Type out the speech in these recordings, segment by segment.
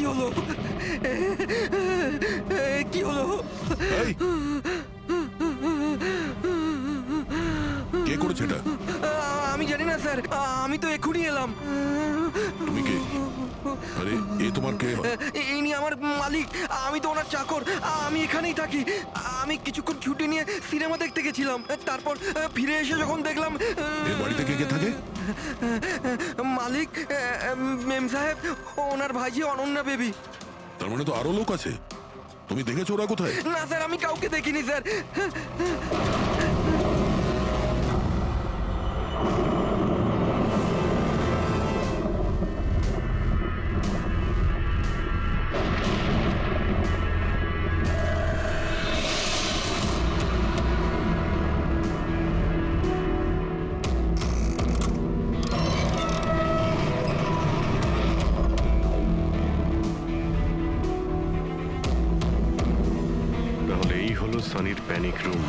হলো? কি হলো? এই, কে করেছে এটা? আমি জানি না স্যার, আমি তো এক্ষুনি এলাম। তুমি কে? আরে এ তোমার কে হয়? ইনি আমার মালিক, আমি তো ওনার চাকর। আমি এখানেই থাকি। আমি কিছুক্ষণ ছুটি নিয়ে সিনেমা দেখতে গেছিলাম, তারপর ফিরে এসে যখন দেখলাম এর বাড়িতে কে কে থাকে? মালিক, মেম সাহেব, ওনার ভাইজি অনন্যা বেবি। তার মানে তো আরো লোক আছে। তুমি দেখেছো ওরা কোথায়? না স্যার, আমি কাউকে দেখিনি স্যার। তাহলে এই হলো সানির প্যানিক রুম।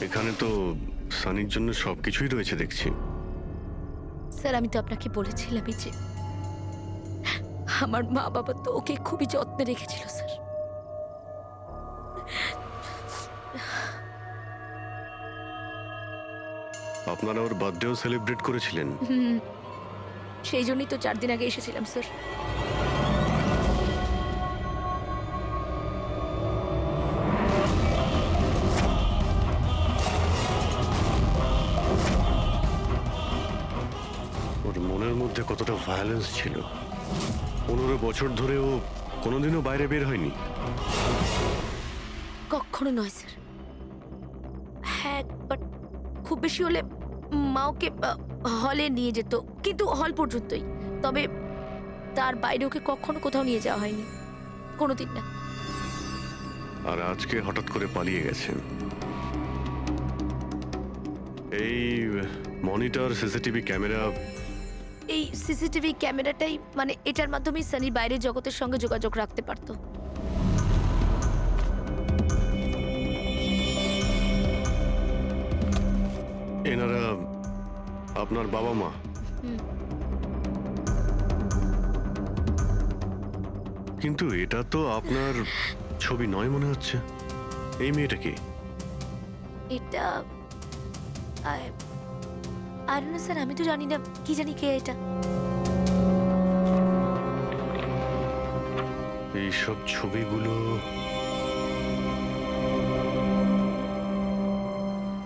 এখানে তো সানির জন্য সবকিছুই রয়েছে দেখছি। স্যার, আমি তো আপনাকে বলেছিলামই যে আমার মা বাবা তো ওকে খুবই যত্নে রেখেছিল স্যার। আপনারা ওর বার্থডেও সেলিব্রেট করেছিলেন? সেই জন্যই তো 4 দিন আগে এসেছিলাম স্যার। ওর মনের মধ্যে কতটা ভায়োলেন্স ছিল। 15 বছর ধরে ও কোনোদিনও বাইরে বের হয়নি। কখনো নয় স্যার। হ্যাঁ, বাট খুব বেশি হলে মা ওকে হলে নিয়ে যেত, কিন্তু হল পর্যন্তই। তবে তার বাইরে ওকে কখনো কোথাও নিয়ে যাওয়া হয়নি, কোনোদিন না। আর আজকে হঠাৎ করে পালিয়ে গেছেন। এই মনিটর, সিসিটিভি ক্যামেরা, এই সিসিটিভি ক্যামেরাটাই মানে এটার মাধ্যমেই সানি বাইরের জগতের সঙ্গে যোগাযোগ রাখতে পারতো। এনারা আপনার বাবা মা? কিন্তু এটা তো আপনার ছবি নয় মনে হচ্ছে। এই মেয়েটা কি? এটা আর না স্যার, আমি তো জানি না, কি জানি কে এটা। এইসব ছবিগুলো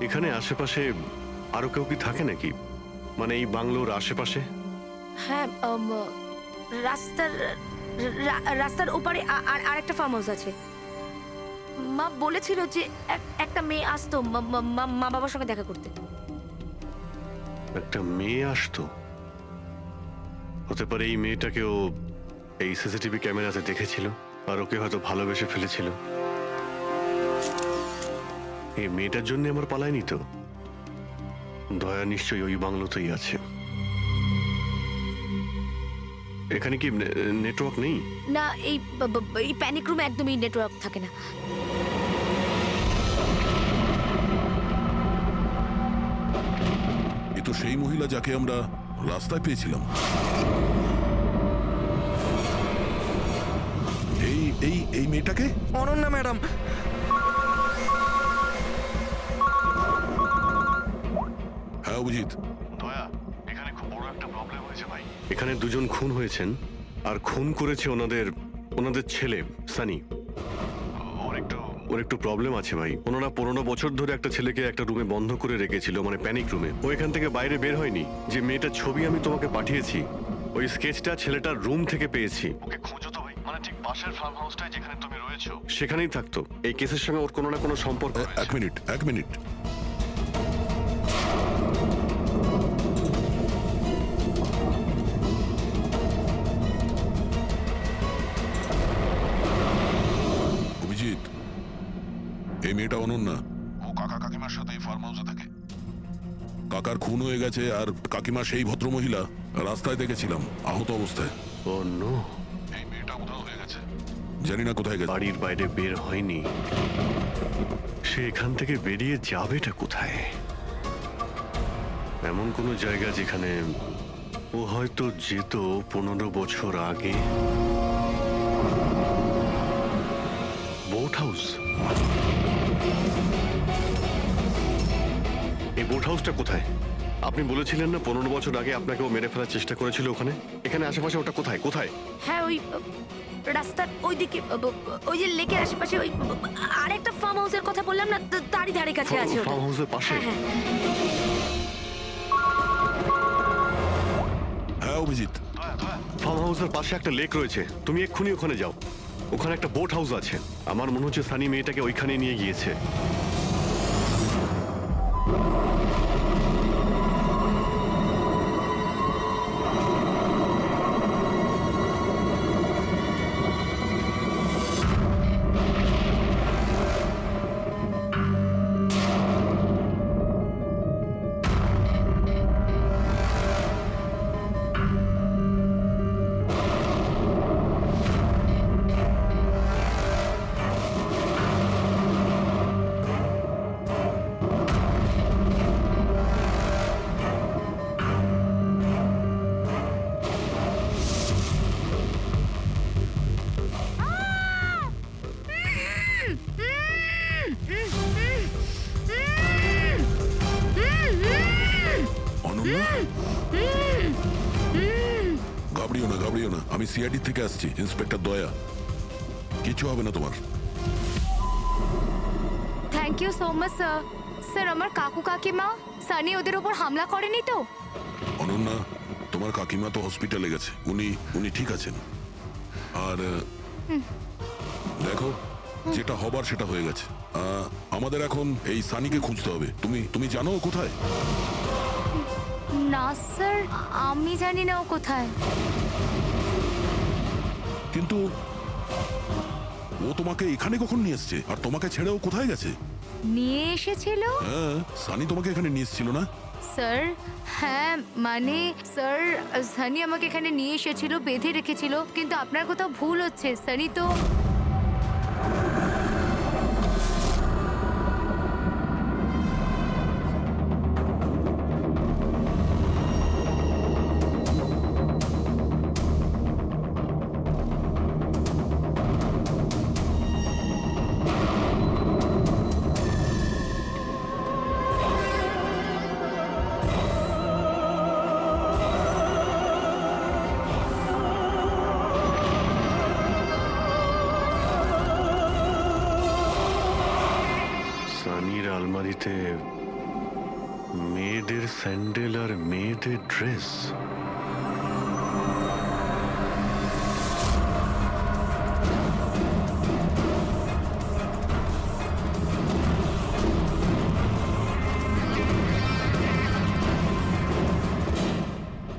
এখানে আশেপাশে আরো কেউ কি থাকে নাকি? মানে এই বাংলোর আশেপাশে? হ্যাঁ, রাস্তার ওপারে আর একটা ফার্ম হাউস আছে। মা বলেছিল যে একটা মেয়ে আসতো মা বাবার সঙ্গে দেখা করতে। একটা মেয়ে আসতো? হতে পারে এই মেয়েটাকেও এই সিসিটিভি ক্যামেরাতে দেখেছিল আর ওকে হয়তো ভালোবেসে ফেলেছিল। এই মেয়েটার জন্য আমার পালায়নি তো। দয়া নিশ্চয়ই ওই বাংলোতেই আছে। এখানে কি নেটওয়ার্ক নেই? না, এই প্যানিক রুমে একদমই নেটওয়ার্ক থাকে না। এ তো সেই মহিলা যাকে আমরা রাস্তায় পেয়েছিলাম। এই এই এই মেয়েটাকে? অনন্যা ম্যাডাম। হ্যাঁ অভিজিৎ। দয়া, এখানে খুব বড় একটা প্রবলেম হয়েছে ভাই। এখানে দুজন খুন হয়েছেন আর খুন করেছে ওনাদের ছেলে সানি। ওর একটু প্রবলেম আছে ভাই। ওনারা 15 বছর ধরে একটা ছেলেকে একটা রুমে বন্ধ করে রেখেছিল, মানে প্যানিক রুমে। ও এখান থেকে বাইরে বের হয়নি। যে মেয়েটার ছবি আমি তোমাকে পাঠিয়েছি, ওই স্কেচটা ছেলেটার রুম থেকে পেয়েছি। ওকে খোঁজো তো ভাই, মানে ঠিক পাশের ফার্ম হাউসটায় যেখানে তুমি রয়েছো সেখানেই থাকতো। এই কেসের সঙ্গে ওর কোনো না কোনো সম্পর্ক রয়েছে। এক মিনিট। অভিজিৎ, এই মেয়েটা অনন্যা। ও কাকা কাকিমার সাথে এই ফার্ম হাউসে থাকে। কাকার খুন হয়ে গেছে আর কাকিমা সেই ভদ্রমহিলা রাস্তায় দেখেছিলাম আহত অবস্থায়। ও নো, এই মেয়েটা কোথাও হয়ে গেছে, জানি না কোথায় গেছে। বাড়ির বাইরে বের হয়নি। সে এখান থেকে বেরিয়ে যাবেটা কোথায়? এমন কোনো জায়গা যেখানে ও হয়তো যেত 15 বছর আগে। Boat house. এই বোট হাউসটা কোথায়? আপনি বলেছিলেন না 15 বছর আগে আপনাকে ও মেরে ফেলার চেষ্টা করেছিল ওখানে? এখানে আশেপাশে ওটা কোথায় কোথায়? হ্যাঁ, ওই রাস্তার ওইদিকে, ওই যে লেকের আশেপাশে, ওই আরেকটা ফার্ম হাউসের কথা বললাম না, তারই ধারে কাছে আছে ওটা। ফার্ম হাউসের পাশে? হ্যাঁ হ্যাঁ। হ্যাঁ অভিজিৎ, ফার্ম হাউসের পাশে একটা লেক রয়েছে, তুমি এক্ষুনি ওখানে যাও। ওখানে একটা বোট হাউস আছে। আমার মনে হচ্ছে সানি মেয়েটাকে ওইখানে নিয়ে গিয়েছে। অনন্যা, ঘাবড়িও না, আমি সিআইডি থেকে আসছি, ইন্সপেক্টর দয়া। কিছু হবে না তোমার। Thank you so much sir. Sir, আমার কাকু কাকিমা সানি ওদের উপর হামলা করেনি তো? অনন্যা, তোমার কাকিমা তো হসপিটালে গেছে, উনি ঠিক আছেন। আর দেখো, যেটা হবার সেটা হয়ে গেছে। আমাদের এখন এই সানিকে খুঁজতে হবে। তুমি জানো ও কোথায়? না স্যার, আমি জানি না ও কোথায়। কিন্তু ও তোমাকে এখানে কখন নিয়ে এসছে, আর তোমাকে ছেড়ে ও কোথায় গেছে? নিয়ে এসেছিল? হ্যাঁ, সানি তোমাকে এখানে নিয়ে এসেছিল না? স্যার হ্যাঁ, মানে স্যার, সানি আমাকে এখানে নিয়ে এসেছিল, বেঁধে রেখেছিল। কিন্তু আপনার কোথাও ভুল হচ্ছে। সানি তো সানির আলমারিতে মেয়েদের স্যান্ডেল আর মেয়েদের ড্রেস।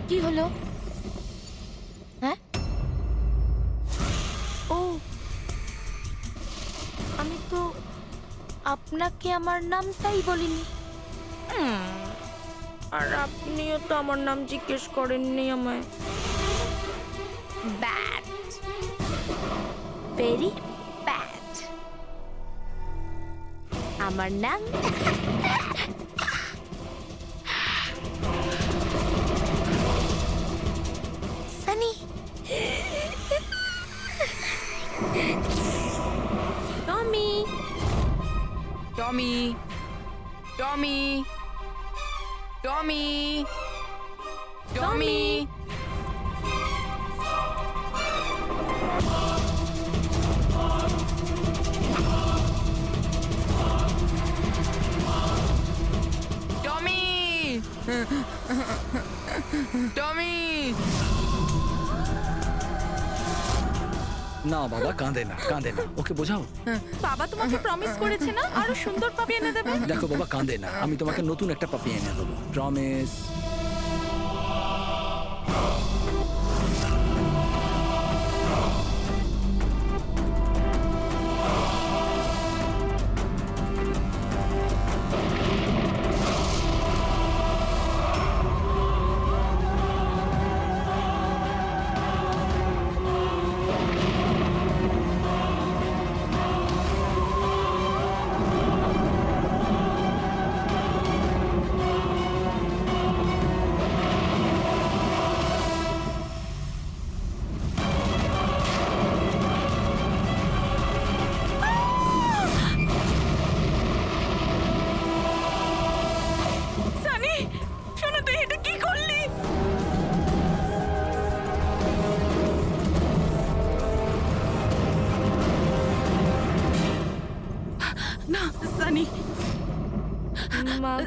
কি হলো? হ্যাঁ, ও, আমি তো আপনাকে আমার নামটাই বলিনি। আর আপনিও তো আমার নাম জিজ্ঞেস করেননি আমায়। Bad, very bad. আমার নাম সানি। টমি, টমি, টমি, টমি, টমি। টমি, টমি। না বাবা, কাঁদে না, ওকে বোঝাও। বাবা তোমাকে প্রমিস করেছে না আরো সুন্দর পাপি এনে দেবে? দেখো বাবা, কাঁদে না, আমি তোমাকে নতুন একটা পাপি এনে দেবো, প্রমিস।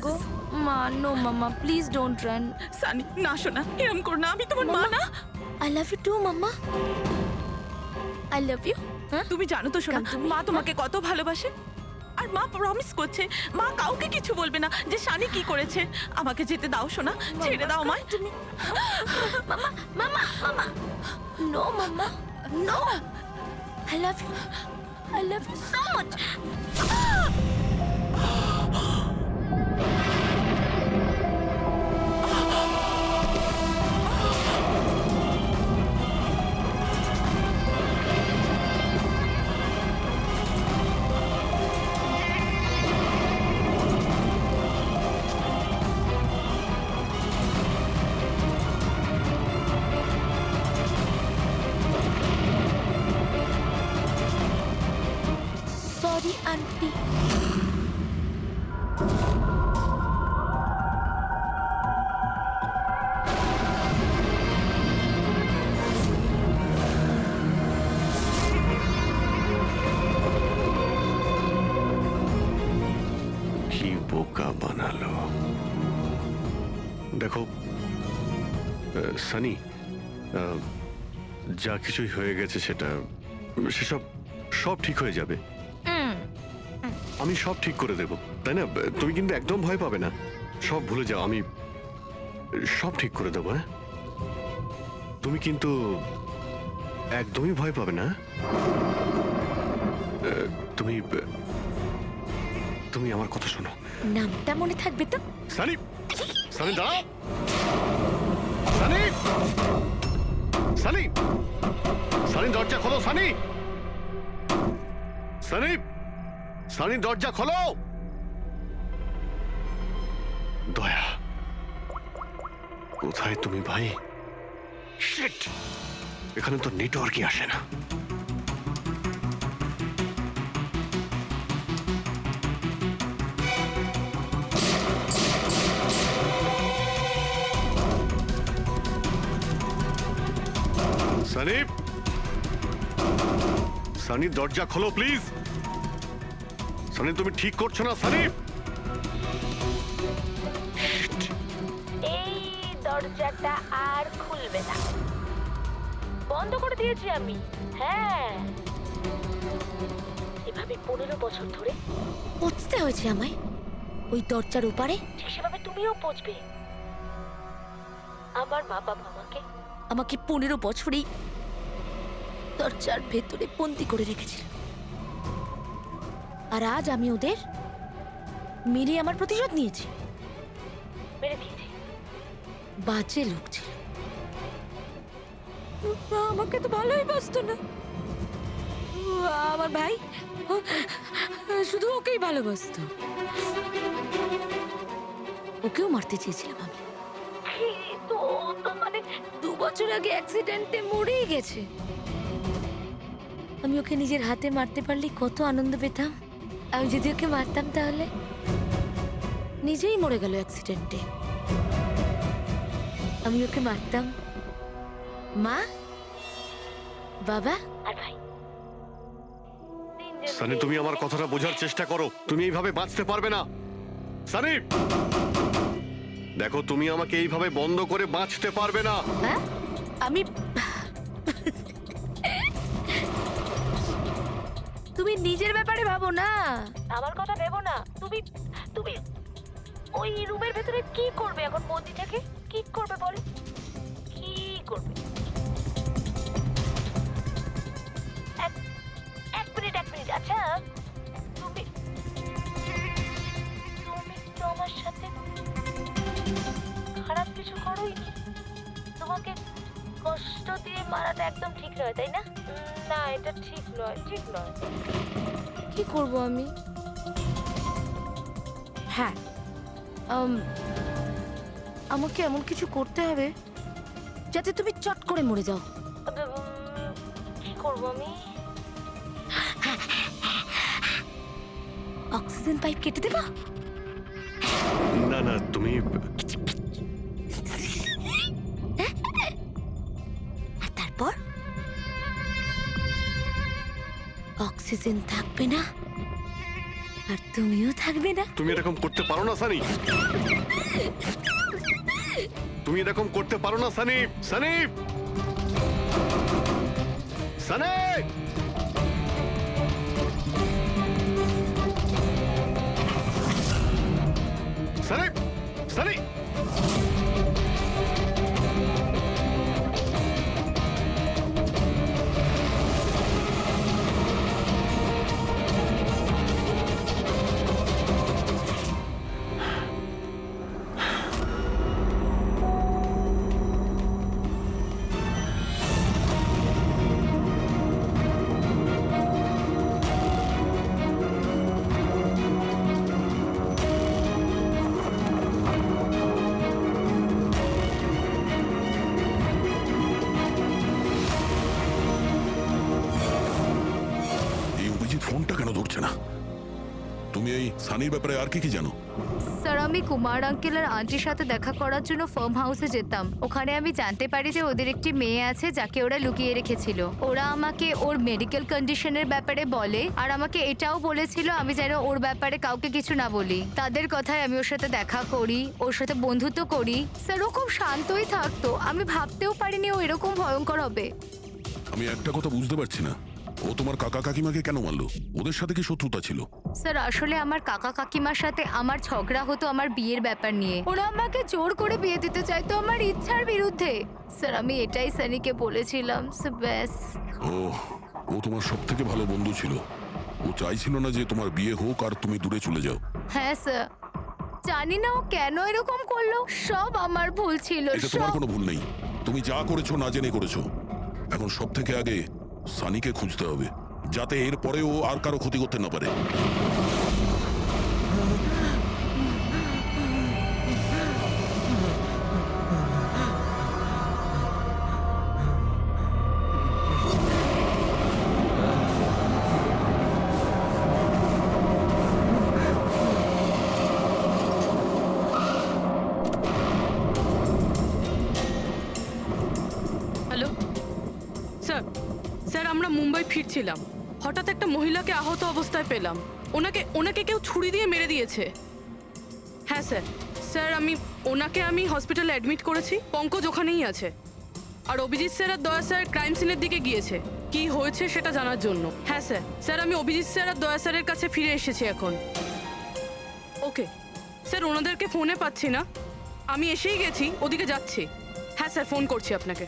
গো মা, no mamma, please don't run. Sunny না শোনা, এরম কর না, আমি তোমার মা না। I love you too mamma, I love you. হ্যাঁ, তুমি জানো তো শোনা, তুমি- মা তোমাকে কত ভালোবাসে। আর মা প্রমিস করছে মা কাউকে কিছু বলবে না যে সানি কি করেছে। আমাকে যেতে দাও শোনা, ছেড়ে দাও আমায়। তুমি mamma, mamma, mamma, no mamma, no, I love you, I love you so much. Sorry aunty. কি বোকা বানালো। দেখো সানি, যা কিছুই হয়ে গেছে সেসব সব ঠিক হয়ে যাবে। আমি সব ঠিক করে দেব, তাই না? তুমি কিন্তু একদম ভয় পাবে না, সব ভুলে যাও, আমি সব ঠিক করে দেবো। হ্যাঁ, তুমি কিন্তু একদমই ভয় পাবে না। তুমি তুমি আমার কথা শোনো। নামটা মনে থাকবে তো? সানি, সানি দাঁড়াও। সানি, সানি, সানি দরজা খোলো। সানি, সানি, সানি দরজা খোলো। দয়া, কোথায় তুমি ভাই? শিট, এখানে তো নেটওয়ার্কই আসে না। সানি, সানি দরজা খোলো প্লিজ। সানি তুমি ঠিক করছো না সানি। এই দরজাটা আর খুলবে না, বন্ধ করে দিয়েছি আমি। হ্যাঁ, এভাবে 15 বছর ধরে পচতে হয়েছে আমায় ওই দরজার ওপারে, সেভাবে তুমিও পচবে। আমার মা বাবা আমাকে 15 বছরই দরজার ভেতরে বন্দি করে রেখেছিল, আর আজ আমি ওদের মেরে আমার প্রতিশোধ নিয়েছি। মেরে দিয়েছি, বাজে লোক ছিল, আমাকে তো ভালোই বাসতো না। আমার ভাই শুধু ওকেই ভালোবাসতো, ওকেও মারতে চেয়েছিলাম আমি, কিন্তু ও তো মানে 2 বছর আগে অ্যাক্সিডেন্টে মরেই গেছে। আমি ওকে নিজের হাতে মারতে পারলে কত আনন্দ পেতাম। আমি যদি ওকে মারতাম তাহলে নিজেই মরে গেল অ্যাক্সিডেন্টে। আমি ওকে মারতাম, মা, বাবা আর ভাই। সানি তুমি আমার কথাটা বোঝার চেষ্টা করো, তুমি এইভাবে বাঁচতে পারবে না। সানি দেখো, তুমি আমাকে এইভাবে বন্ধ করে বাঁচতে পারবে না। হ্যাঁ, আমি তুমি নিজের ব্যাপারে ভাবো না, আমার কথা ভেবো না। তুমি তুমি ওই রুমের ভেতরে কি করবে এখন বন্দি থেকে? কি করবে বলো, কি করবে? এক মিনিট, আচ্ছা তুমি তো আমার সাথে খারাপ কিছু করোইনি। তোমাকে কষ্ট দিয়ে মারাটা একদম ঠিক নয়, তাই না? না, এটা ঠিক নয়, ঠিক নয়। কি করব আমি? হ্যাঁ, আমাকে এমন কিছু করতে হবে যাতে তুমি চট করে মরে যাও। কি করব আমি? অক্সিজেন পাইপ কেটে দেবো? না না, তুমি আর তারপর অক্সিজেন থাকবে না, আর তুমিও থাকবে না। তুমি এরকম করতে পারো না সানি, তুমি এরকম করতে পারো না সানি। সানি, সানি, সানি, সানি। এই অভিজিৎ ফোনটা কেন ধরছে না? তুমি এই সানির ব্যাপারে আর কি কি জানো? স্যার আমি কুমার আঙ্কেল আর আন্টির সাথে দেখা করার জন্য ফার্ম হাউসে যেতাম। ওখানে আমি জানতে পারি যে ওদের একটি মেয়ে আছে যাকে ওরা লুকিয়ে রেখেছিল। ওরা আমাকে ওর মেডিকেল কন্ডিশনের ব্যাপারে বলে আর আমাকে এটাও বলেছিল আমি যেন ওর ব্যাপারে কাউকে কিছু না বলি। তাদের কথায় আমি ওর সাথে দেখা করি, ওর সাথে বন্ধুত্ব করি। স্যার ও খুব শান্তই থাকতো, আমি ভাবতেও পারিনি ও এরকম ভয়ঙ্কর হবে। আমি একটা কথা বুঝতে পারছি না, ও তোমার কাকা কাকিমাকে কেন মারলো? ওদের সাথে কি শত্রুতা ছিল? স্যার আসলে আমার কাকা কাকিমার সাথে আমার ঝগড়া হতো আমার বিয়ের ব্যাপার নিয়ে। ওরা আমাকে জোর করে বিয়ে দিতে চাইতো আমার ইচ্ছার বিরুদ্ধে। স্যার আমি এটাই সানিকে বলেছিলাম। স্যার ব্যাস। ও তোমার সব থেকে ভালো বন্ধু ছিল। ও চাইছিল না যে তোমার বিয়ে হোক আর তুমি দূরে চলে যাও। হ্যাঁ স্যার, জানি না ও কেন এরকম করলো। সব আমার ভুল ছিল। এটা তোমার কোনো ভুল নেই, তুমি যা করেছো না জেনে করেছো। এখন সব থেকে আগে সানিকে খুঁজতে হবে, যাতে এর পরে ও আর কারো ক্ষতি করতে না পারে। হ্যালো স্যার, স্যার আমরা মুম্বাই ফিরছিলাম, হঠাৎ একটা মহিলাকে আহত অবস্থায় পেলাম। ওনাকে ওনাকে কেউ ছুরি দিয়ে মেরে দিয়েছে। হ্যাঁ স্যার, স্যার ওনাকে হসপিটালে অ্যাডমিট করেছি। পঙ্কজ ওখানেই আছে। আর অভিজিৎ স্যার আর দয়া স্যার ক্রাইম সিনের দিকে গিয়েছে কি হয়েছে সেটা জানার জন্য। হ্যাঁ স্যার, স্যার আমি অভিজিৎ স্যার আর দয়া স্যারের কাছে ফিরে এসেছি এখন। ওকে স্যার, ওনাদেরকে ফোনে পাচ্ছি না, আমি এসেই গেছি, ওদিকে যাচ্ছি। হ্যাঁ স্যার, ফোন করছি আপনাকে।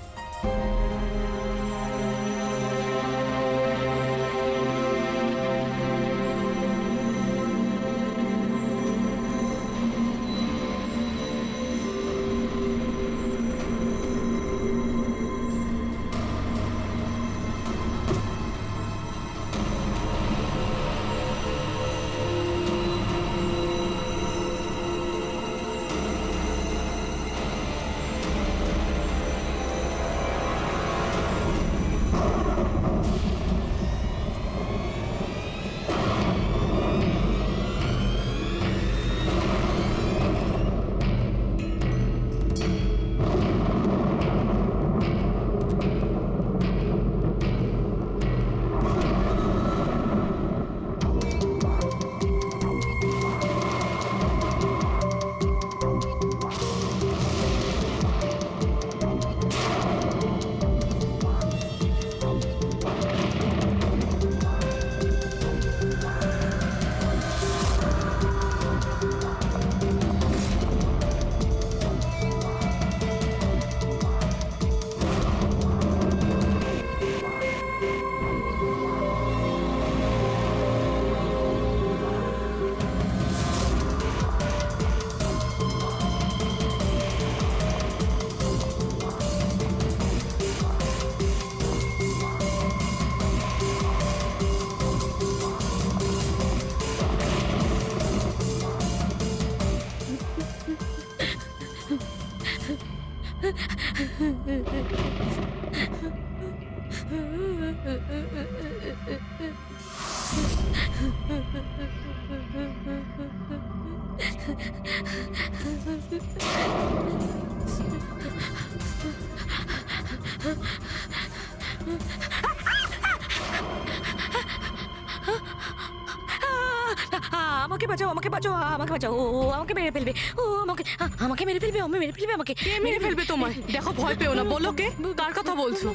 আমাকে বাঁচাও, আমাকে বাঁচাও, আমাকে বাঁচাও। ও আমাকে মেরে ফেলবে, ও আমাকে মেরে ফেলবে, মেরে ফেলবে আমাকে। কে মেরে ফেলবে তোমায়? দেখো, ভয় পেও না, বলো কে, কার কথা বলছো?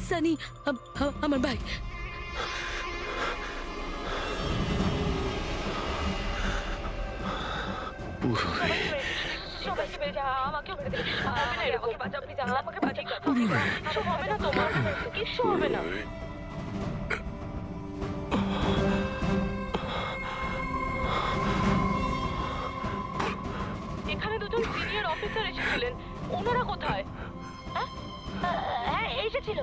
সানি, আমার ভাই। এখানে দুজন সিনিয়র অফিসার এসেছিলেন, ওনারা কোথায়? হ্যাঁ, এসেছিল।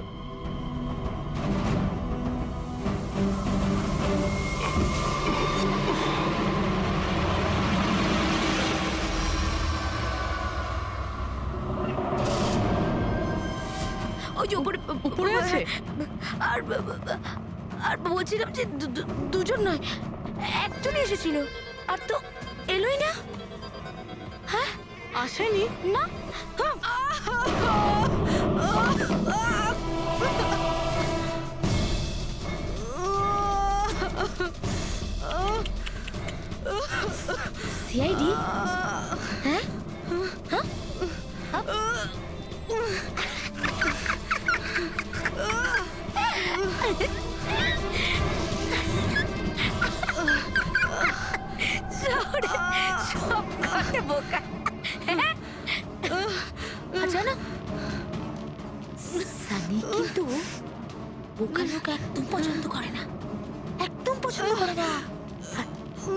ওই যে উপরে উপরে আছে? আর আর বলছিলাম যে দুজন নয়, একজনই এসেছিল, আর তো এলোই না। হ্যাঁ, আসেনি? না। সিআইডি? হ্যাঁ? বোকা। জানো, সানি কিন্তু বোকা লোক একদম পছন্দ করে না, একদম পছন্দ করে না।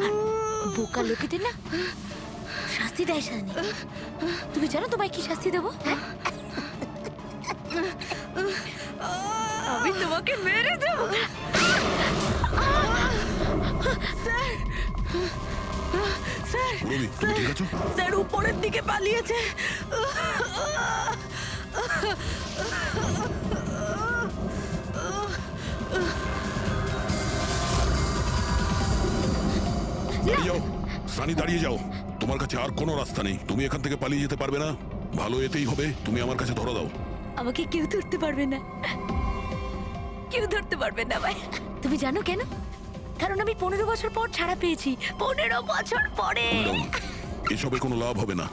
আর বোকা লোকেদের না শাস্তি দেয় সানি। তুমি জানো তোমায় কি শাস্তি দেবো? হ্যাঁ? আমি তোমাকে মেরে দেবো। পুরবি, তুমি ঠিক আছো? স্যার উপরের দিকে পালিয়েছে। দাঁড়িয়ে যাও সানি, দাঁড়িয়ে যাও। তোমার কাছে আর কোনো রাস্তা নেই, তুমি এখান থেকে পালিয়ে যেতে পারবে না। ভালো এতেই হবে, তুমি আমার কাছে ধরা দাও। আমাকে কেউ ধরতে পারবে না, কেউ ধরতে পারবে না ভাই। তুমি জানো কেন? কারণ আমি 15 বছর পর ছাড়া পেয়েছি, 15 বছর পরে। Cool down। এসবে কোনো লাভ হবে না,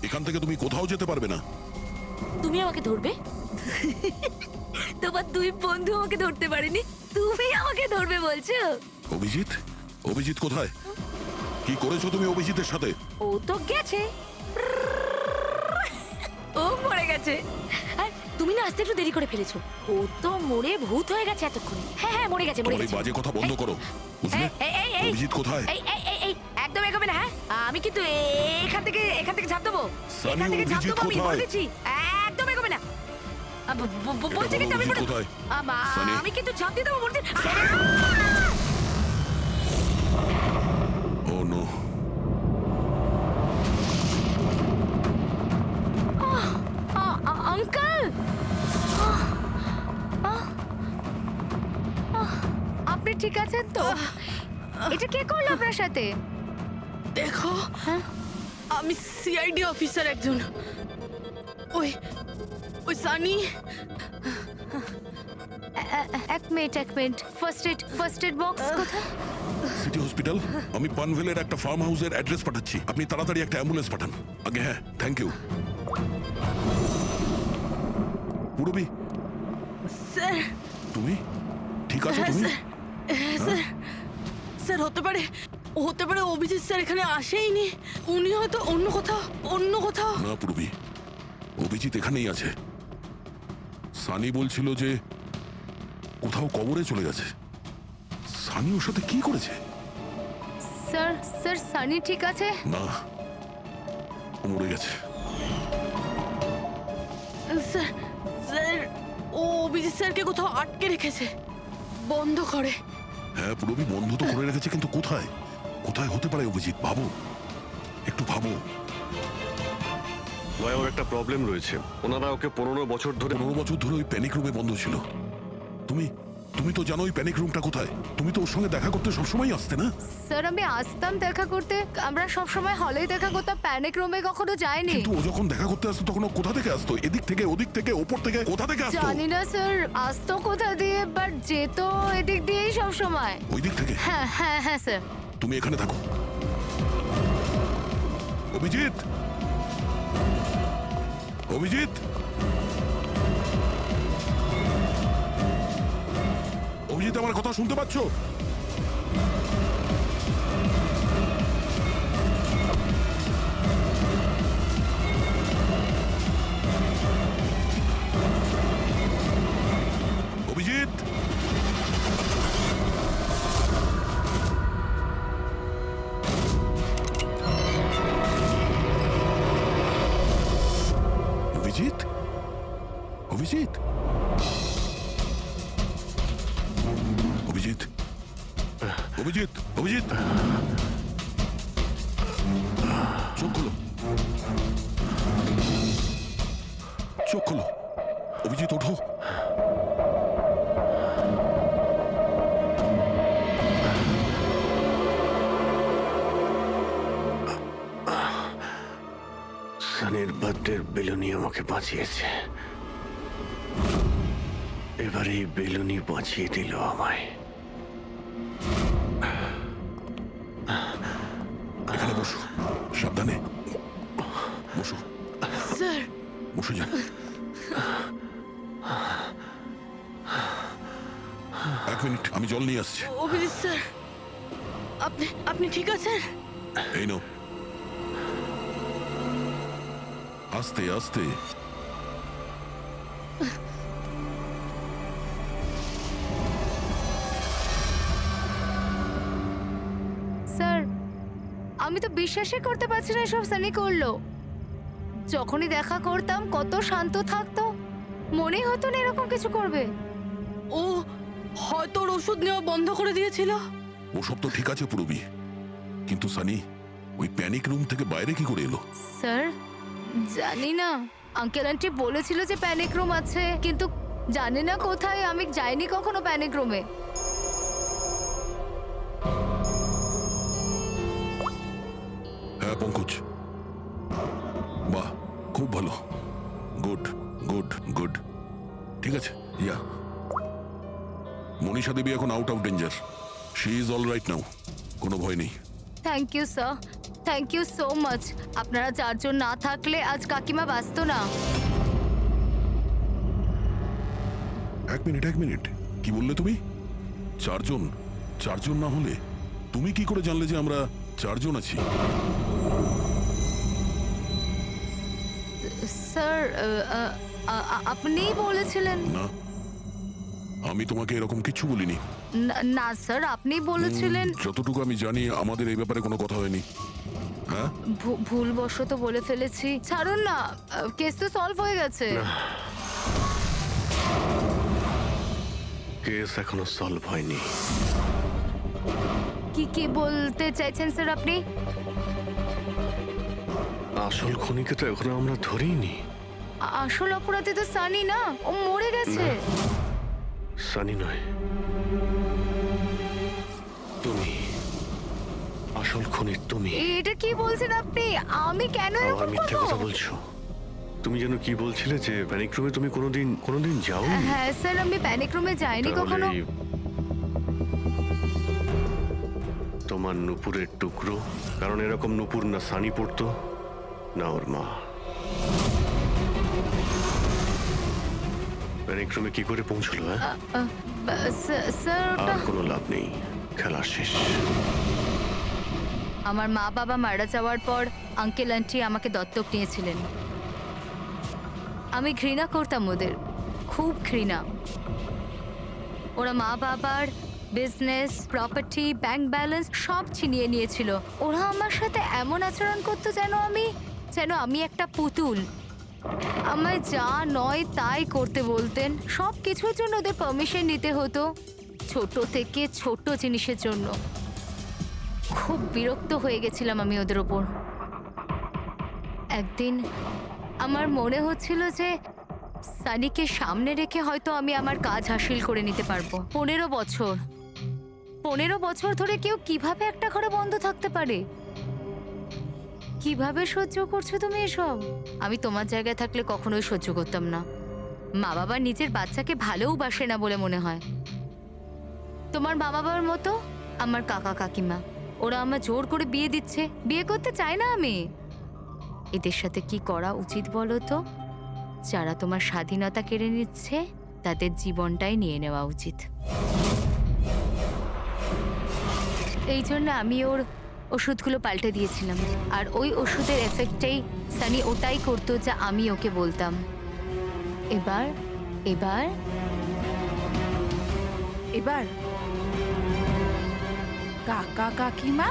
এখান থেকে তুমি কোথাও যেতে পারবে না। তুমি আমাকে ধরবে? তোমার দুই বন্ধু আমাকে ধরতে পারেনি, তুমি আমাকে ধরবে বলছো? অভিজিৎ, অভিজিৎ কোথায়? কি করেছো তুমি অভিজিতের সাথে? ও তো গেছে, ও মরে গেছে। আর তুমি না আসতে একটু দেরি করে ফেলেছো। ও তো মরে ভূত হয়ে গেছে এতক্ষণে। হ্যাঁ হ্যাঁ, মরে গেছে, মরে তোমার এই গেছে। বাজে কথা বন্ধ করো, বুঝলে? অভিজিৎ কোথায়? এই একদম এগোবে না। হ্যাঁ, আমি কিন্তু এখান থেকে ঝাঁপ দেবো, সানি, এখান থেকে ঝাঁপ অভিজিৎ দেবো, আমি কোথায়? বলে দিচ্ছি। একদম এগোবে না। বলছি কিন্তু আমি অভিজিৎ কোথায়? সানি। আমি কিন্তু ঝাঁপ দিয়ে দেবো বলছি। ও নো। আঙ্কেল, আপনি ঠিক আছেন তো? এটা কে করলো আপনার সাথে? দেখো, হ্যাঁ? আমি সিআইডি অফিসার একজন। ওই ওই সানি। এক মিনিট, ফার্স্ট এড বক্স কোথায়? City hospital. আমি পানভেলের একটা ফার্ম হাউসের অ্যাড্রেস পাঠাচ্ছি, আপনি তাড়াতাড়ি একটা অ্যাম্বুলেন্স পাঠান আগে। হ্যাঁ, থ্যাংক ইউ। পুরবি, স্যার, তুমি ঠিক আছো? হ্যাঁ তুমি স্যার, হ্যাঁ স্যার। স্যার হতে পারে অভিজিৎ স্যার এখানে আসেইনি, উনি হয়তো অন্য কোথাও। না পুরবি, অভিজিৎ এখানেই আছে। সানি বলছিল যে কোথাও কবরে চলে গেছে। সানি ওর সাথে কি করেছে? স্যার সানি ঠিক আছে? না, ও মরে গেছে। স্যার ও অভিজিৎ স্যারকে কোথাও আটকে রেখেছে, বন্ধ করে। হ্যাঁ পুরবি, বন্ধ তো করে রেখেছে, কিন্তু কোথায়? কোথায় হতে পারে অভিজিৎ? ভাবো, একটু ভাবো। ভাই, ওর একটা প্রবলেম রয়েছে। ওনারা ওকে 15 বছর ধরে 15 বছর ধরে ওই প্যানিক রুমে বন্ধ ছিল। তুমি তুমি তো জানো ওই প্যানিক রুমটা কোথায়। তুমি তো ওর সঙ্গে দেখা করতে সবসময় আসতে না? স্যার আমি আসতাম দেখা করতে, আমরা সব সময় হলেই দেখা করতাম, প্যানিক রুমে কখনো যাইনি। কিন্তু ও যখন দেখা করতে আসতো তখন ও কোথা থেকে আসতো? এদিক থেকে, ওদিক থেকে, ওপর থেকে, কোথা থেকে আসতো? জানি না স্যার আসতো কোথা দিয়ে, বাট যেত এদিক দিয়েই সব সময়। ওই দিক থেকে? হ্যাঁ হ্যাঁ হ্যাঁ স্যার। তুমি এখানে থাকো। অভিজিৎ, অভিজিৎ, অভিজিৎ, আমার কথা শুনতে পাচ্ছ? অভিজিৎ, অভিজিৎ, অভিজিৎ, অভিজিৎ, অভিজিৎ, অভিজিৎ, চোখ খোলো, চোখ খোলো, অভিজিৎ ওঠো। সানির বার্থডের বেলুনি আমাকে বাঁচিয়েছে, এবার এই বেলুনি বাঁচিয়ে দিল আমায়। এখানে বসো, সাবধানে বসো, স্যার বসে যাও। এক মিনিট, আমি জল নিয়ে আসছি। অভিজিৎ স্যার, আপনি আপনি ঠিক আছেন? এই নাও, আস্তে আস্তে। স্যার আমি তো বিশ্বাসই করতে পারছি না এসব সানি করলো। যখনই দেখা করতাম কত শান্ত থাকতো, মনেই হতো না এরকম কিছু করবে। ও হয়তো ওর ওষুধ নেওয়া বন্ধ করে দিয়েছিল। ওসব তো ঠিক আছে পুরবি, কিন্তু সানি ওই প্যানিক রুম থেকে বাইরে কি করে এলো? স্যার জানি না, আঙ্কেল আন্টি বলেছিল যে প্যানিক রুম আছে, কিন্তু জানি না কোথায়, আমি যাইনি কখনো প্যানিক রুমে। হ্যাঁ পঙ্কজ, বাহ, খুব ভালো, গুড গুড গুড, ঠিক আছে। ইয়া, মনীষা দেবী এখন out of danger, she is all right now, কোনো ভয় নেই। Thank you sir, thank you so much. আপনারা চারজন না থাকলে আজ কাকিমা বাঁচতো না। এক মিনিট, এক মিনিট, কি বললে তুমি? চারজন? চারজন না হলে তুমি কি করে জানলে যে আমরা চারজন আছি? স্যার আপনিই বলেছিলেন। না, আমি তোমাকে এরকম কিছু বলিনি। না স্যার আপনি বলেছিলেন। যতটুকু আমি জানি আমাদের এই ব্যাপারে কোনো কথা হয়নি। হ্যাঁ, ভুলবশত বলে ফেলেছি, ছাড়ুন না, কেস তো সলভ হয়ে গেছে। কেস এখনো সলভ হয়নি। কি বলতে চাইছেন স্যার আপনি? আসল খুনিকে তো এখনো আমরা ধরিনি। আসল অপরাধী তো সানি না, ও মরে গেছে। সানি নয়, তুমি আসল খুনি। তুমি এটা কি বলছেন আপনি? আমি কেন আবার এরকম মিথ্যে করব? কথা বলছো। তুমি যেন কি বলছিলে যে প্যানিক রুমে তুমি কোনোদিন যাও? হ্যাঁ স্যার, আমি প্যানিক রুমে যাইনি কখনো। তোমার নুপুরের টুকরো, কারণ এরকম নুপুর না সানি পড়তো না ওর মা। প্যানিক রুমে কি করে পৌঁছলো? হ্যাঁ, স্যার ওটা আর কোনো লাভ নেই, খেলা শেষ। আমার মা বাবা মারা যাওয়ার পর আঙ্কেল আন্টি আমাকে দত্তক নিয়েছিলেন। আমি ঘৃণা করতাম ওদের, খুব ঘৃণা। ওরা মা বাবার বিজনেস, প্রপার্টি, ব্যাংক ব্যালেন্স সব ছিনিয়ে নিয়েছিল। ওরা আমার সাথে এমন আচরণ করতো যেন আমি একটা পুতুল। আমায় যা নয় তাই করতে বলতেন, সব কিছুর জন্য ওদের পারমিশন নিতে হতো, ছোট থেকে ছোট জিনিসের জন্য। খুব বিরক্ত হয়ে গেছিলাম আমি ওদের ওপর। একদিন আমার মনে হচ্ছিল যে সানিকে সামনে রেখে হয়তো আমি আমার কাজ হাসিল করে নিতে পারবো। 15 বছর ধরে কেউ কিভাবে একটা ঘরে বন্ধ থাকতে পারে? কিভাবে সহ্য করছো তুমি এসব? আমি তোমার জায়গায় থাকলে কখনোই সহ্য করতাম না। মা বাবা নিজের বাচ্চাকে ভালোবাসে না বলে মনে হয়। তোমার মা বাবার মতো আমার কাকা কাকিমা, ওরা আমার জোর করে বিয়ে দিচ্ছে। বিয়ে করতে চাই না আমি। এদের সাথে কি করা উচিত বলো তো? যারা তোমার স্বাধীনতা কেড়ে নিচ্ছে তাদের জীবনটাই নিয়ে নেওয়া উচিত। এই জন্য আমি ওর ওষুধগুলো পাল্টে দিয়েছিলাম, আর ওই ওষুধের এফেক্টেই সানি ওটাই করতো যা আমি ওকে বলতাম। এবার এবার এবার কাকা কাকিমা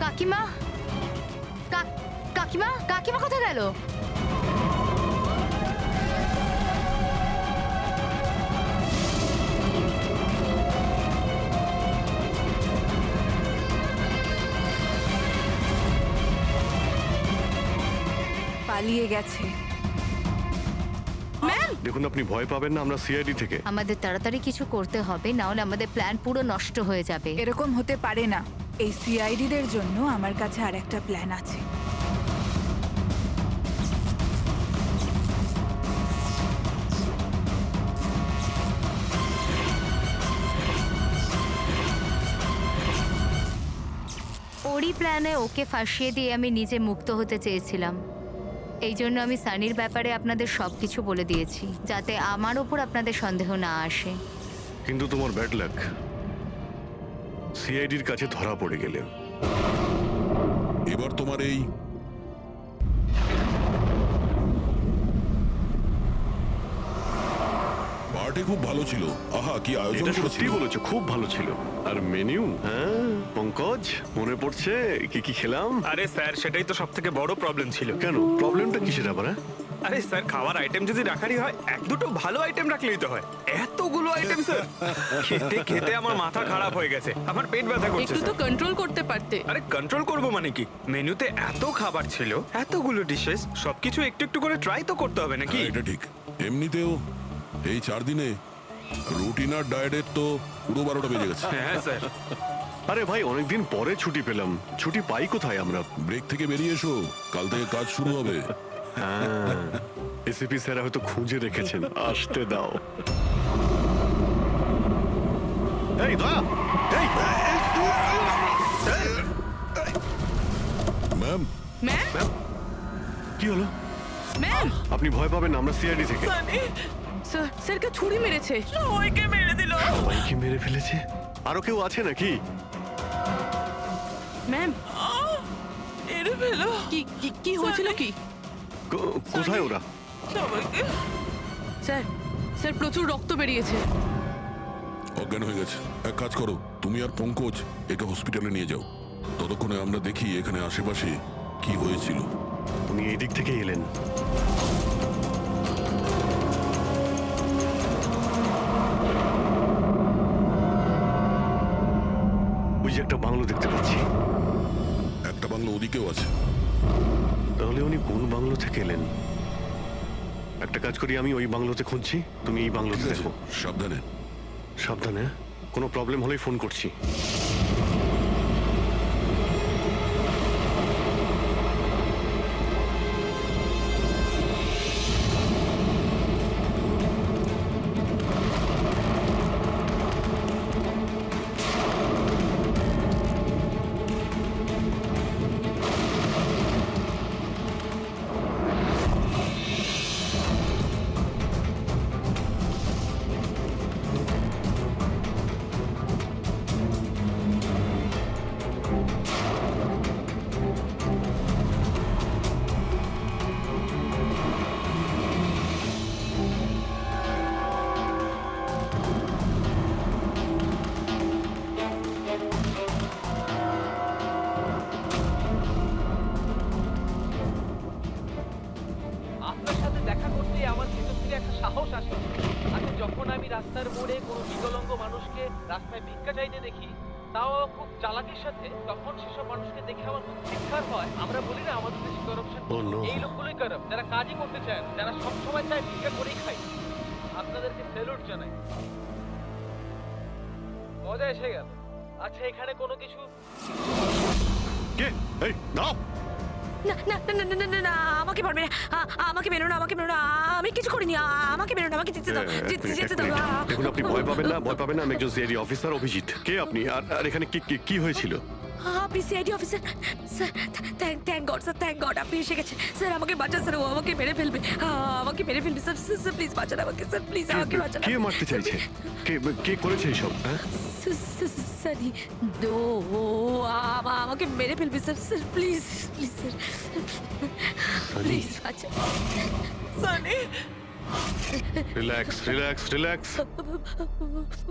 কাকিমা কাকিমা কাকিমা কোথায় গেল? পালিয়ে গেছে। দেখুন, আপনি ভয় পাবেন না, আমরা সিআইডি থেকে। আমাদের তাড়াতাড়ি কিছু করতে হবে, না হলে আমাদের প্ল্যান পুরো নষ্ট হয়ে যাবে। এরকম হতে পারে না। এই সিআইডিদের জন্য আমার কাছে আর একটা প্ল্যান আছে। ওরই প্ল্যানে ওকে ফাঁসিয়ে দিয়ে আমি নিজে মুক্ত হতে চেয়েছিলাম। এই জন্য আমি সানির ব্যাপারে আপনাদের সবকিছু বলে দিয়েছি, যাতে আমার ওপর আপনাদের সন্দেহ না আসে। কিন্তু তোমার ব্যাড লাক, সিআইডির কাছে ধরা পড়ে গেলে। এবার তোমার এই পার্টি খুব ভালো ছিল। আহা, কি আয়োজন এটা সত্যি করেছিল। বলেছো, খুব ভালো ছিল। আর মেনু, হ্যাঁ পঙ্কজ, মনে পড়ছে কি কি খেলাম? আরে স্যার, সেটাই তো সব থেকে বড় প্রবলেম ছিল। কেন, প্রবলেমটা কিসের আবার? আরে স্যার, খাওয়ার আইটেম যদি রাখারই হয়, এক দুটো ভালো আইটেম রাখলেই তো হয়। এতগুলো আইটেম স্যার, খেতে খেতে আমার মাথা খারাপ হয়ে গেছে, আমার পেট ব্যথা করছে একটু তো স্যার। কন্ট্রোল করতে পারতে। আরে কন্ট্রোল করবো মানে কি? মেনুতে এত খাবার ছিল, এতগুলো ডিশেস, সবকিছু একটু একটু করে ট্রাই তো করতে হবে নাকি? হ্যাঁ, এটা ঠিক। এমনিতেও এই 4 দিনে রুটিন আর ডায়েটের তো পুরো 12টা বেজে গেছে। হ্যাঁ স্যার। আরে ভাই, অনেকদিন পরে ছুটি পেলাম। ছুটি পাই কোথায় আমরা? ব্রেক থেকে বেরিয়ে এসো, কাল থেকে কাজ শুরু হবে। এসিপি স্যার হয়তো খুঁজে রেখেছেন, আসতে দাও। এই দয়া, এই ম্যাম, ম্যাম, কি হলো? ম্যাম, আপনি ভয় পাবেন না, আমরা সিআইডি থেকে। স্যার, স্যারকে ছুরি মেরেছে। সবাইকে মেরে দিল। সবাইকে মেরে ফেলেছে? আরো কেউ আছে নাকি? ম্যাম, মেরে ফেলো। কি কি কি হয়েছিল কি? কোথায় ওরা? সবাইকে। স্যার, স্যার প্রচুর রক্ত বেরিয়েছে। অজ্ঞান হয়ে গেছে। এক কাজ করো, তুমি আর পঙ্কজ একে হসপিটালে নিয়ে যাও। ততক্ষণে আমরা দেখি এখানে আশেপাশে কি হয়েছিল। উনি এই দিক থেকে এলেন। ওই যে একটা বাংলো দেখতে পাচ্ছি। একটা বাংলো ওদিকেও আছে। তাহলে উনি কোন বাংলো থেকে এলেন? একটা কাজ করি, আমি ওই বাংলোতে খুঁজছি, তুমি এই বাংলোতে ঠিক আছে, দেখো। সাবধানে। সাবধানে, কোনো প্রবলেম হলেই ফোন করছি। আপনার সাথে দেখা করতে আমার ভেতর থেকে একটা সাহস আসে। আচ্ছা, যখন আমি রাস্তার মোড়ে কোনো বিকলাঙ্গ মানুষকে রাস্তায় ভিক্ষা চাইতে দেখি, তাও খুব চালাকির সাথে। তখন সেসব মানুষকে দেখে আমার খুব ধিক্কার হয়। আমরা বলি না আমাদের দেশে করাপশন, Oh no! এই লোকগুলোই কারাপ্ট, যারা কাজই করতে চায় না, যারা সবসময় চায় ভিক্ষা করেই খায়। আপনাদেরকে স্যালুট জানাই, মজা এসে গেল। আচ্ছা, এখানে কোনো কিছু কে? এই দাও! না না না না না না না, আমাকে পারবে না, আমাকে মেরো না, আমাকে মেরো না, আমি কিছু করিনি, আমাকে মেরো না, আমাকে যেতে দাও, যেতে দাও। দেখুন, আপনি ভয় পাবেন না, ভয় পাবেন না। আমি একজন সিআইডি অফিসার, অভিজিৎ। কে আপনি? আর এখানে কি হয়েছিল? আপনি CID officer? Sir, thank god sir, thank god আপনি এসে গেছেন। স্যার আমাকে বাঁচান স্যার, ও আমাকে মেরে ফেলবে, আমাকে মেরে ফেলবে স্যার। স্যার প্লিজ বাঁচান আমাকে স্যার, প্লিজ আমাকে বাঁচান। কে মারতে চাইছে? কে করেছে এইসব? হ্যাঁ, সানি দো আমাকে মেরে ফেলবে sir. Sir please please sir, please বাঁচান। Sunny, relax relax relax.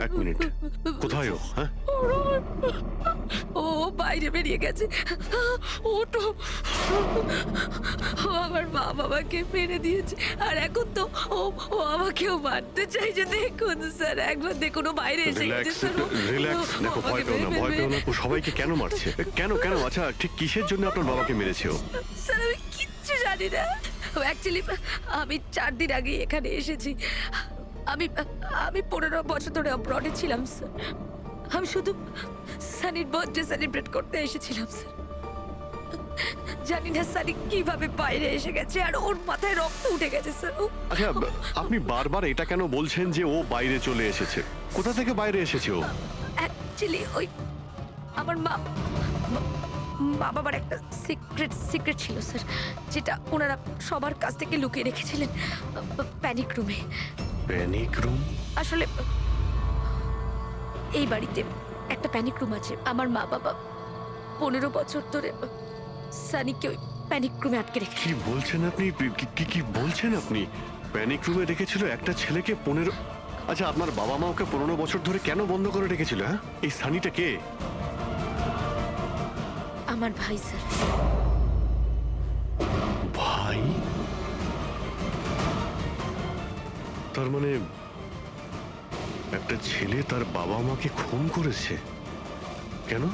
এক মিনিট, কোথায় ও? হ্যাঁ, ও বাইরে বেরিয়ে গেছে। ওটো, ও আমার মা বাবাকে মেরে দিয়েছে, আর এখন তো ও আমাকেও মারতে চাইছে। দেখুন স্যার, একবার দেখুন, ও বাইরে এসে গেছে রিল্যাক্স স্যার। রিল্যাক্স। দেখো, ভয় পেও না, ভয় পেও না। ও সবাইকে কেন মারছে? কেন? আচ্ছা, ঠিক কিসের জন্য আপনার বাবাকে মেরেছে ও? স্যার আমি কিচ্ছু জানি না। অ্যাকচুয়ালি আমি 4 দিন আগে এখানে এসেছি। আমি 15 বছর ধরে অব্রডে ছিলাম স্যার। আমি শুধু সানির বার্থডে সেলিব্রেট করতে এসেছিলাম স্যার। জানি না সানি কিভাবে বাইরে এসে গেছে, আর ওর মাথায় রক্ত উঠে গেছে স্যার। আচ্ছা, আপনি বারবার এটা কেন বলছেন যে ও বাইরে চলে এসেছে? কোথা থেকে বাইরে এসেছে ও? অ্যাকচুয়ালি ওই আমার মা বাবার একটা সিক্রেট ছিল স্যার, যেটা ওনারা সবার কাছ থেকে লুকিয়ে রেখেছিলেন প্যানিক রুমে। Panic room? আসলে এই বাড়িতে একটা প্যানিক রুম আছে। আমার মা বাবা 15 বছর ধরে সানিকে ওই প্যানিক রুমে আটকে রেখে। কি বলছেন আপনি? কি বলছেন আপনি? প্যানিক রুমে রেখেছিল একটা ছেলেকে 15? আচ্ছা, আপনার বাবা মা ওকে 15 বছর ধরে কেন বন্ধ করে রেখেছিল? হ্যাঁ, এই সানিটা কে? আমার ভাই স্যার। ভাই? তার মানে একটা ছেলে তার বাবা মাকে খুন করেছে? কেন?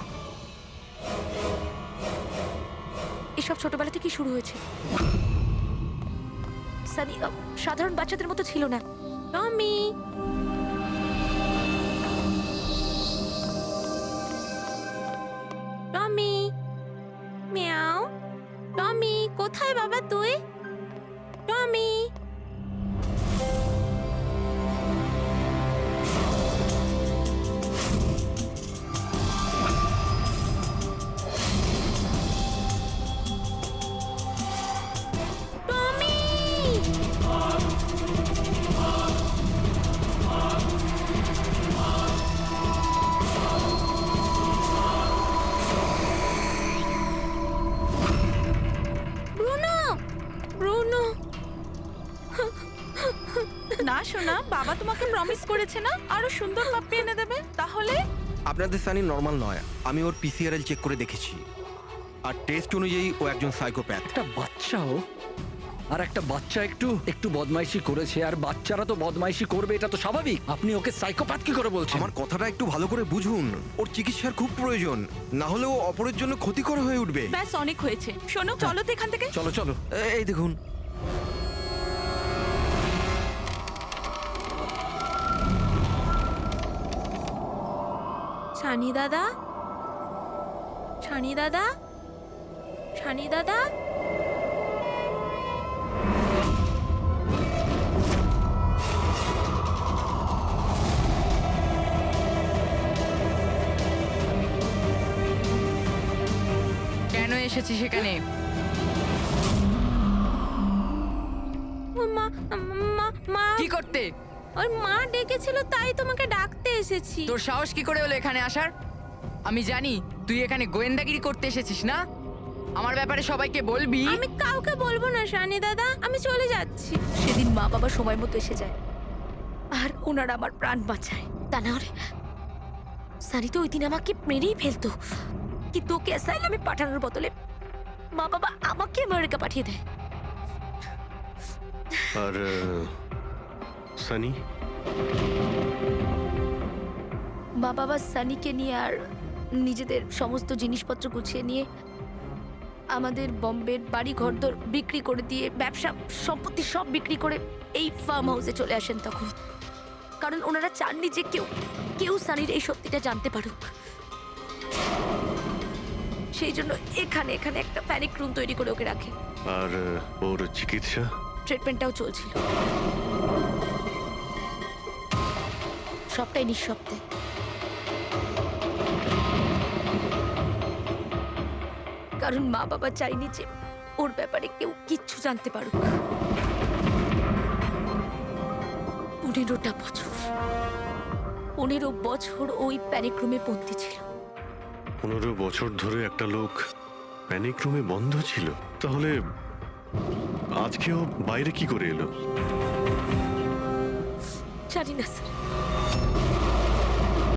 এসব ছোটবেলা থেকেই শুরু হয়েছে। সানি সাধারণ বাচ্চাদের মতো ছিল না। টমি, টমি, মিয়াও। টমি কোথায় বাবা তুই? টমি। না শোনা, বাবা তোমাকে প্রমিস করেছে না আরো সুন্দর পাপ্পি এনে দেবে। তাহলে আপনাদের সানি নর্মাল নয়। আমি ওর পিসিআরএল চেক করে দেখেছি, আর টেস্ট অনুযায়ী ও একজন সাইকোপ্যাথ। একটা বাচ্চাও, আর একটা বাচ্চা একটু বদমাইশি করেছে, আর বাচ্চারা তো বদমাইশি করবে, এটা তো স্বাভাবিক। আপনি ওকে সাইকোপ্যাথ কি করে বলছেন? আমার কথাটা একটু ভালো করে বুঝুন। ওর চিকিৎসার খুব প্রয়োজন, না হলে ও অপরের জন্য ক্ষতিকর হয়ে উঠবে। ব্যাস অনেক হয়েছে। শোনো, চলো তো এখান থেকে। চলো চলো। এই দেখুন, ছানি দাদা, ছানি দাদা, ছানি দাদা। কেন এসেছি সেখানে? মা কি করতে? ওর মা ডেকেছিল, তাই তোমাকে ডাকতে এসেছি। তোর সাহস কি করে হলো এখানে আসার? আমি জানি তুই এখানে গোয়েন্দাগিরি করতে এসেছিস না। আমার ব্যাপারে সবাইকে বলবি। আমি কাউকে বলবো না শানি দাদা, আমি চলে যাচ্ছি। সেদিন মা বাবা সময় মতো এসে যায়, আর ওনারা আমার প্রাণ বাঁচায়। তা না হলে সানি তো ওই দিন আমাকে মেরেই ফেলতো। কিন্তু ওকে অ্যাসাইলামে পাঠানোর বদলে মা বাবা আমাকে আমেরিকা পাঠিয়ে দেয়। আর সানি? মা বাবা সানিকে নিয়ে আর নিজেদের সমস্ত জিনিসপত্র গুছিয়ে নিয়ে আমাদের বম্বের বাড়ি ঘরদোর বিক্রি করে দিয়ে ব্যবসা সম্পত্তি সব বিক্রি করে এই ফার্ম হাউসে চলে আসেন তখন। কারণ ওনারা চাননি যে কেউ সানির এই সত্যিটা জানতে পারুক। সেই জন্য এখানে একটা প্যানিক রুম তৈরি করে ওকে রাখে। আর ওর চিকিৎসা? ট্রিটমেন্টটাও চলছিল, সবটাই নিঃশব্দে। কারণ মা বাবা চাইনি যে ওর ব্যাপারে কেউ কিচ্ছু জানতে পারুক। 15 বছর ওই প্যানিক রুমে বন্দি ছিল। 15 বছর ধরে একটা লোক প্যানিক রুমে বন্ধ ছিল, তাহলে আজকেও বাইরে কি করে এলো? জানি না স্যার,